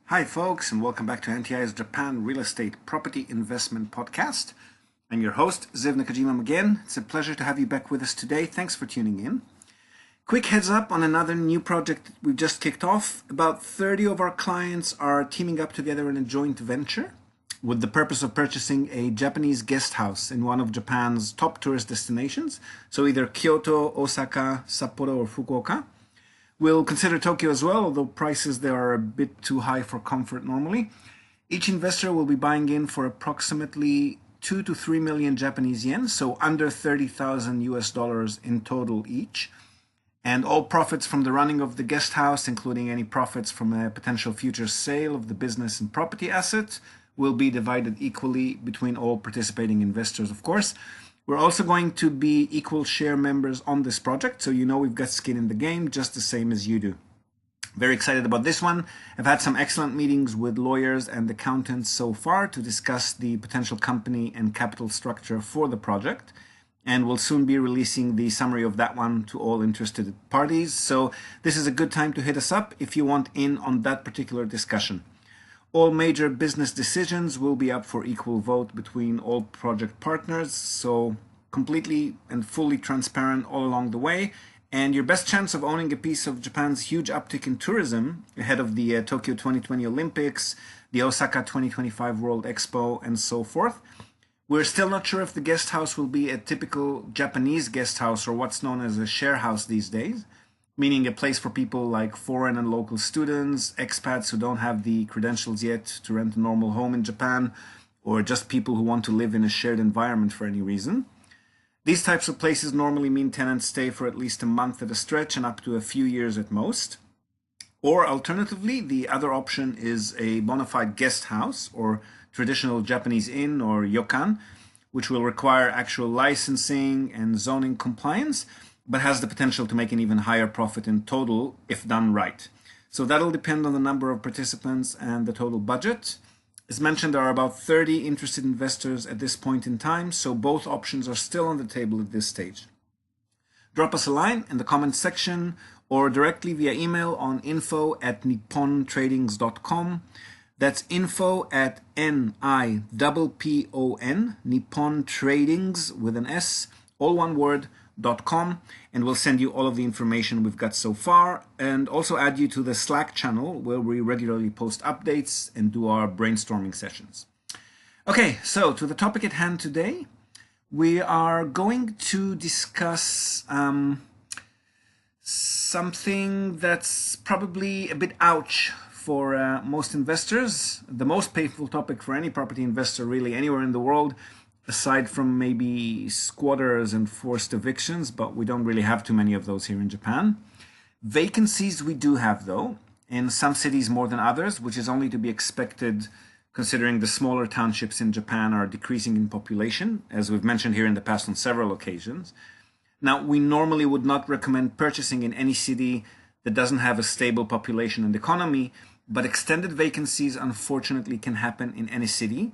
Hi folks, and welcome back to NTI's Japan Real Estate Property Investment Podcast. I'm your host, Ziv Nakajima again. It's a pleasure to have you back with us today. Thanks for tuning in. Quick heads up on another new project we've just kicked off. About 30 of our clients are teaming up together in a joint venture with the purpose of purchasing a Japanese guest house in one of Japan's top tourist destinations. So either Kyoto, Osaka, Sapporo, or Fukuoka. We'll consider Tokyo as well, although prices there are a bit too high for comfort normally. Each investor will be buying in for approximately 2 to 3 million Japanese yen, so under 30,000 US dollars in total each. And all profits from the running of the guest house, including any profits from a potential future sale of the business and property assets, will be divided equally between all participating investors, of course. We're also going to be equal share members on this project, so you know we've got skin in the game, just the same as you do. Very excited about this one. I've had some excellent meetings with lawyers and accountants so far to discuss the potential company and capital structure for the project, and we'll soon be releasing the summary of that one to all interested parties. So this is a good time to hit us up if you want in on that particular discussion. All major business decisions will be up for equal vote between all project partners, so completely and fully transparent all along the way. And your best chance of owning a piece of Japan's huge uptick in tourism ahead of the Tokyo 2020 Olympics, the Osaka 2025 World Expo, and so forth. We're still not sure if the guest house will be a typical Japanese guest house or what's known as a share house these days, meaning a place for people like foreign and local students, expats who don't have the credentials yet to rent a normal home in Japan, or just people who want to live in a shared environment for any reason. These types of places normally mean tenants stay for at least a month at a stretch and up to a few years at most. Or alternatively, the other option is a bona fide guest house or traditional Japanese inn or ryokan, which will require actual licensing and zoning compliance, but has the potential to make an even higher profit in total if done right. So that'll depend on the number of participants and the total budget. As mentioned, there are about 30 interested investors at this point in time, so both options are still on the table at this stage. Drop us a line in the comments section or directly via email on info@nippontradings.com. That's info@NIPPON, Nippon Tradings with an S, all one word, .com, and we'll send you all of the information we've got so far, and also add you to the Slack channel where we regularly post updates and do our brainstorming sessions. Okay, so to the topic at hand today, we are going to discuss something that's probably a bit ouch for most investors, the most painful topic for any property investor really anywhere in the world, aside from maybe squatters and forced evictions, but we don't really have too many of those here in Japan. Vacancies we do have, though, in some cities more than others, which is only to be expected considering the smaller townships in Japan are decreasing in population, as we've mentioned here in the past on several occasions. Now, we normally would not recommend purchasing in any city that doesn't have a stable population and economy, but extended vacancies unfortunately can happen in any city,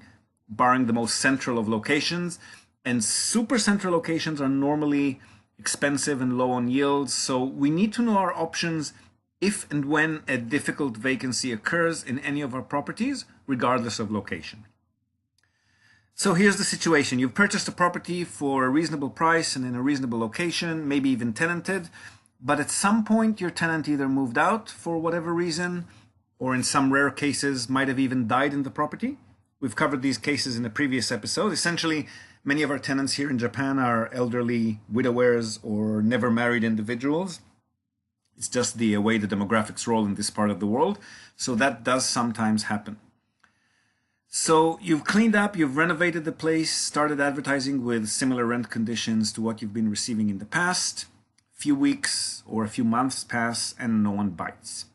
barring the most central of locations, and super central locations are normally expensive and low on yields, so we need to know our options if and when a difficult vacancy occurs in any of our properties, regardless of location. So here's the situation. You've purchased a property for a reasonable price and in a reasonable location, maybe even tenanted, but at some point your tenant either moved out for whatever reason, or in some rare cases might have even died in the property. We've covered these cases in a previous episode. Essentially, many of our tenants here in Japan are elderly widowers or never married individuals. It's just the way the demographics roll in this part of the world. So that does sometimes happen. So you've cleaned up, you've renovated the place, started advertising with similar rent conditions to what you've been receiving in the past. A few weeks or a few months pass and no one bites.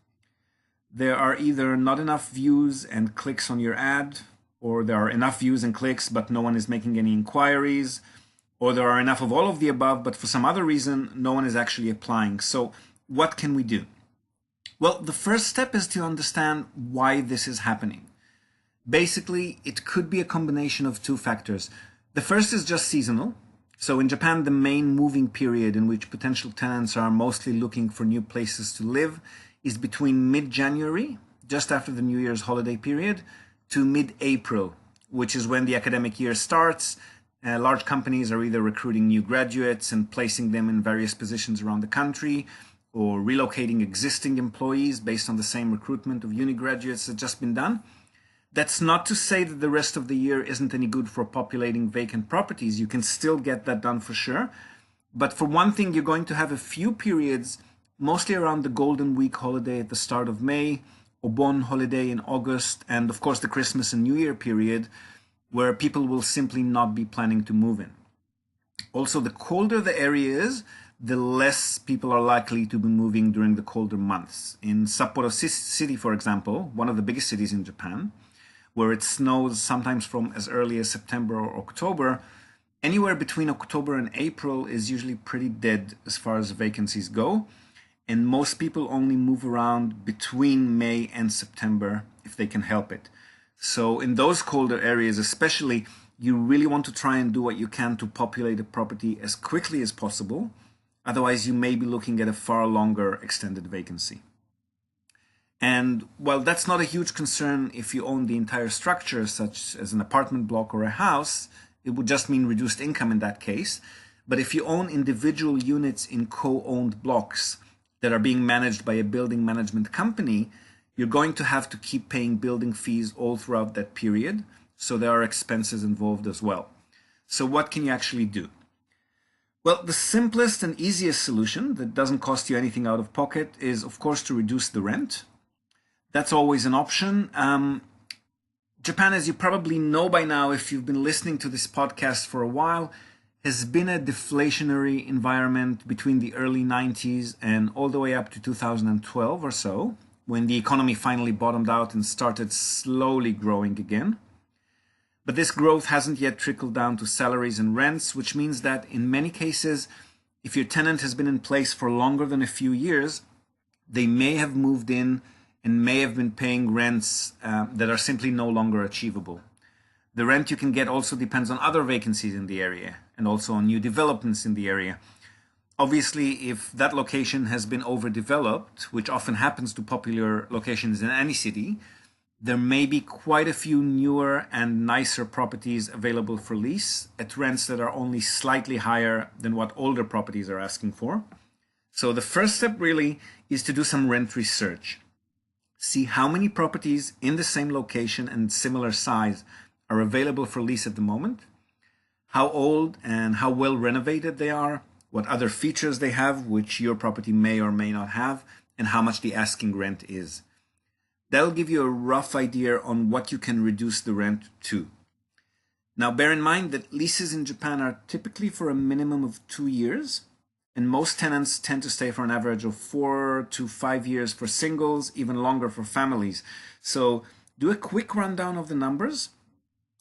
There are either not enough views and clicks on your ad, or there are enough views and clicks, but no one is making any inquiries, or there are enough of all of the above, but for some other reason, no one is actually applying. So what can we do? Well, the first step is to understand why this is happening. Basically, it could be a combination of two factors. The first is just seasonal. So in Japan, the main moving period in which potential tenants are mostly looking for new places to live is between mid-January, just after the New Year's holiday period, to mid-April, which is when the academic year starts. Large companies are either recruiting new graduates and placing them in various positions around the country, or relocating existing employees based on the same recruitment of uni graduates that's just been done. That's not to say that the rest of the year isn't any good for populating vacant properties. You can still get that done for sure. But for one thing, you're going to have a few periods, mostly around the Golden Week holiday at the start of May, or Bon holiday in August, and of course the Christmas and New Year period, where people will simply not be planning to move in. Also, the colder the area is, the less people are likely to be moving during the colder months. In Sapporo City, for example, one of the biggest cities in Japan, where it snows sometimes from as early as September or October, anywhere between October and April is usually pretty dead as far as vacancies go, and most people only move around between May and September if they can help it. So in those colder areas especially, you really want to try and do what you can to populate a property as quickly as possible. Otherwise, you may be looking at a far longer extended vacancy. And while that's not a huge concern if you own the entire structure, such as an apartment block or a house, it would just mean reduced income in that case. But if you own individual units in co-owned blocks that are being managed by a building management company, you're going to have to keep paying building fees all throughout that period. So there are expenses involved as well. So what can you actually do? Well, the simplest and easiest solution that doesn't cost you anything out of pocket is, of course, to reduce the rent. That's always an option. Japan, as you probably know by now, if you've been listening to this podcast for a while, has been a deflationary environment between the early 90s and all the way up to 2012 or so, when the economy finally bottomed out and started slowly growing again. But this growth hasn't yet trickled down to salaries and rents, which means that in many cases, if your tenant has been in place for longer than a few years, they may have moved in and may have been paying rents that are simply no longer achievable. The rent you can get also depends on other vacancies in the area and also on new developments in the area. Obviously, if that location has been overdeveloped, which often happens to popular locations in any city, there may be quite a few newer and nicer properties available for lease at rents that are only slightly higher than what older properties are asking for. So the first step really is to do some rent research. See how many properties in the same location and similar size are available for lease at the moment, how old and how well renovated they are, what other features they have which your property may or may not have, and how much the asking rent is. That'll give you a rough idea on what you can reduce the rent to. Now, bear in mind that leases in Japan are typically for a minimum of 2 years, and most tenants tend to stay for an average of 4 to 5 years for singles, even longer for families. So do a quick rundown of the numbers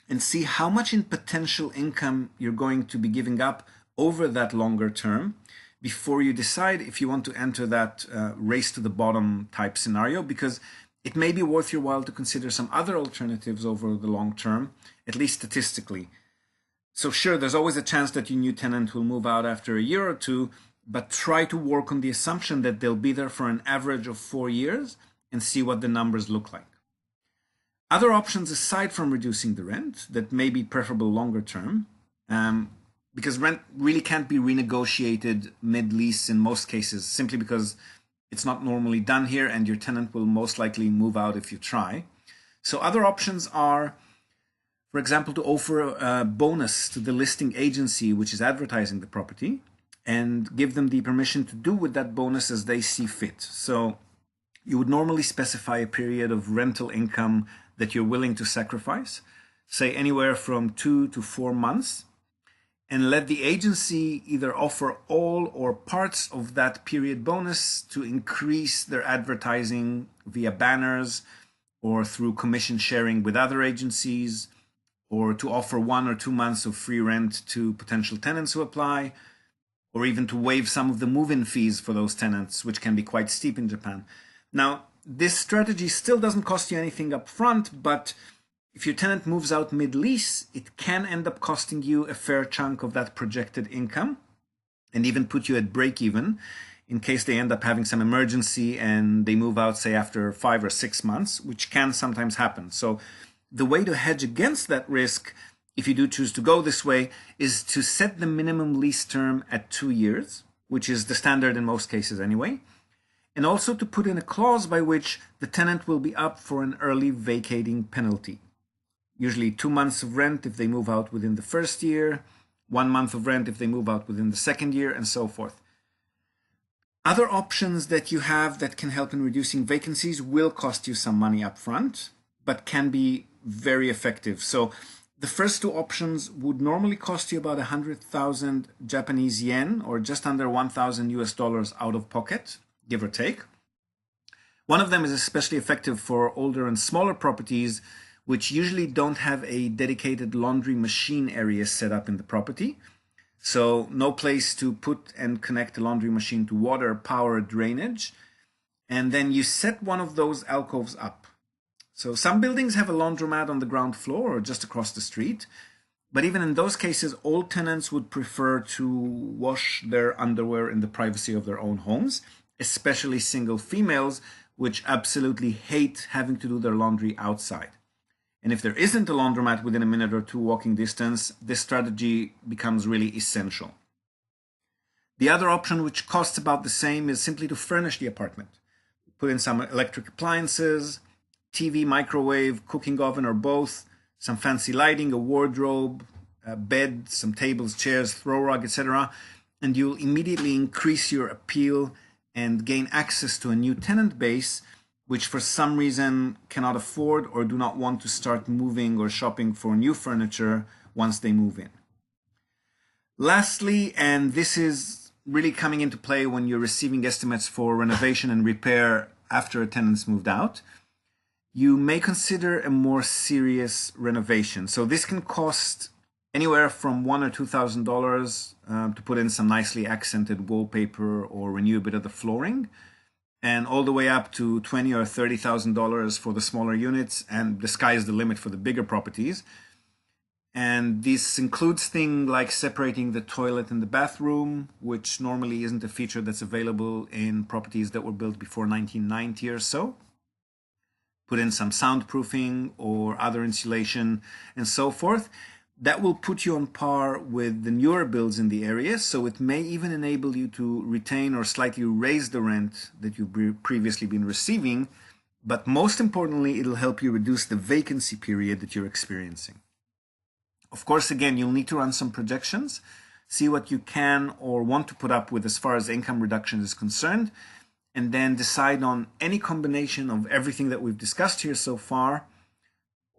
and see how much in potential income you're going to be giving up over that longer term before you decide if you want to enter that race to the bottom type scenario, because it may be worth your while to consider some other alternatives over the long term, at least statistically. So sure, there's always a chance that your new tenant will move out after a year or two, but try to work on the assumption that they'll be there for an average of 4 years and see what the numbers look like. Other options aside from reducing the rent that may be preferable longer term, because rent really can't be renegotiated mid-lease in most cases, simply because it's not normally done here and your tenant will most likely move out if you try. So other options are, for example, to offer a bonus to the listing agency which is advertising the property and give them the permission to do with that bonus as they see fit. So you would normally specify a period of rental income that you're willing to sacrifice, say anywhere from 2 to 4 months, and let the agency either offer all or parts of that period bonus to increase their advertising via banners or through commission sharing with other agencies, or to offer 1 or 2 months of free rent to potential tenants who apply, or even to waive some of the move-in fees for those tenants, which can be quite steep in Japan. Now, this strategy still doesn't cost you anything up front, but if your tenant moves out mid-lease, it can end up costing you a fair chunk of that projected income and even put you at break-even. in case they end up having some emergency and they move out, say, after 5 or 6 months, which can sometimes happen. So the way to hedge against that risk, if you do choose to go this way, is to set the minimum lease term at 2 years, which is the standard in most cases anyway, and also to put in a clause by which the tenant will be up for an early vacating penalty. Usually 2 months of rent if they move out within the first year, 1 month of rent if they move out within the second year, and so forth. Other options that you have that can help in reducing vacancies will cost you some money up front, but can be very effective. So the first two options would normally cost you about 100,000 Japanese yen, or just under $1,000 out of pocket, give or take. One of them is especially effective for older and smaller properties, which usually don't have a dedicated laundry machine area set up in the property. So no place to put and connect a laundry machine to water, power, drainage. And then you set one of those alcoves up. So some buildings have a laundromat on the ground floor or just across the street. But even in those cases, all tenants would prefer to wash their underwear in the privacy of their own homes, especially single females, which absolutely hate having to do their laundry outside. And if there isn't a laundromat within a minute or two walking distance, this strategy becomes really essential. The other option, which costs about the same, is simply to furnish the apartment. Put in some electric appliances, TV, microwave, cooking oven, or both, some fancy lighting, a wardrobe, a bed, some tables, chairs, throw rug, etc. And you'll immediately increase your appeal and gain access to a new tenant base, which for some reason cannot afford or do not want to start moving or shopping for new furniture once they move in. Lastly, and this is really coming into play when you're receiving estimates for renovation and repair after a tenant's moved out, you may consider a more serious renovation. So this can cost anywhere from $1,000 or $2,000 to put in some nicely accented wallpaper or renew a bit of the flooring, and all the way up to $20,000 or $30,000 for the smaller units, and the sky is the limit for the bigger properties. And this includes things like separating the toilet and the bathroom, which normally isn't a feature that's available in properties that were built before 1990 or so. Put in some soundproofing or other insulation and so forth. That will put you on par with the newer builds in the area, so it may even enable you to retain or slightly raise the rent that you've previously been receiving, but most importantly, it'll help you reduce the vacancy period that you're experiencing. Of course, again, you'll need to run some projections, see what you can or want to put up with as far as income reduction is concerned, and then decide on any combination of everything that we've discussed here so far.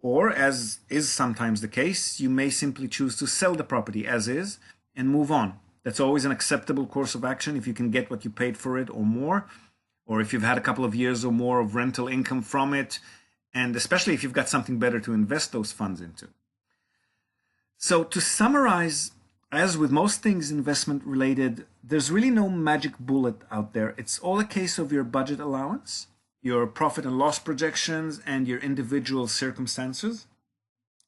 Or, as is sometimes the case, you may simply choose to sell the property as is and move on. That's always an acceptable course of action if you can get what you paid for it or more, or if you've had a couple of years or more of rental income from it, and especially if you've got something better to invest those funds into. So to summarize, as with most things investment related, there's really no magic bullet out there. It's all a case of your budget allowance, your profit and loss projections, and your individual circumstances.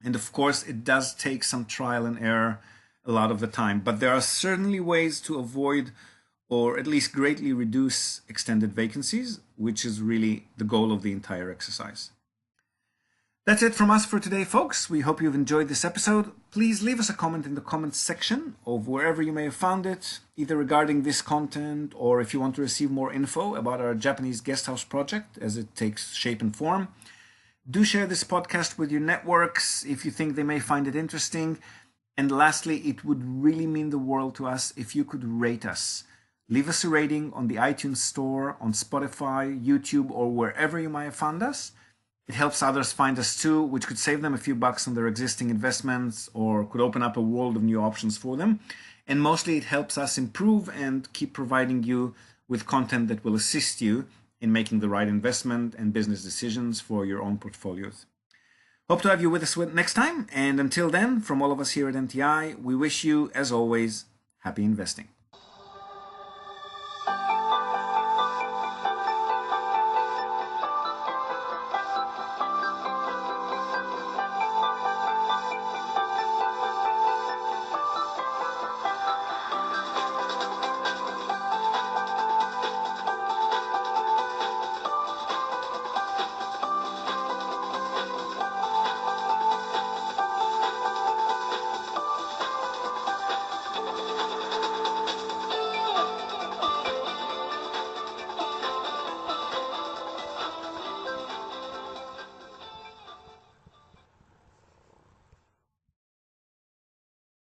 And of course, it does take some trial and error a lot of the time, but there are certainly ways to avoid or at least greatly reduce extended vacancies, which is really the goal of the entire exercise. That's it from us for today, folks. We hope you've enjoyed this episode. Please leave us a comment in the comments section of wherever you may have found it, either regarding this content or if you want to receive more info about our Japanese guesthouse project as it takes shape and form. Do share this podcast with your networks if you think they may find it interesting. And lastly, it would really mean the world to us if you could rate us. Leave us a rating on the iTunes Store, on Spotify, YouTube, or wherever you might have found us. It helps others find us too, which could save them a few bucks on their existing investments or could open up a world of new options for them. And mostly it helps us improve and keep providing you with content that will assist you in making the right investment and business decisions for your own portfolios. Hope to have you with us next time. And until then, from all of us here at NTI, we wish you, as always, happy investing.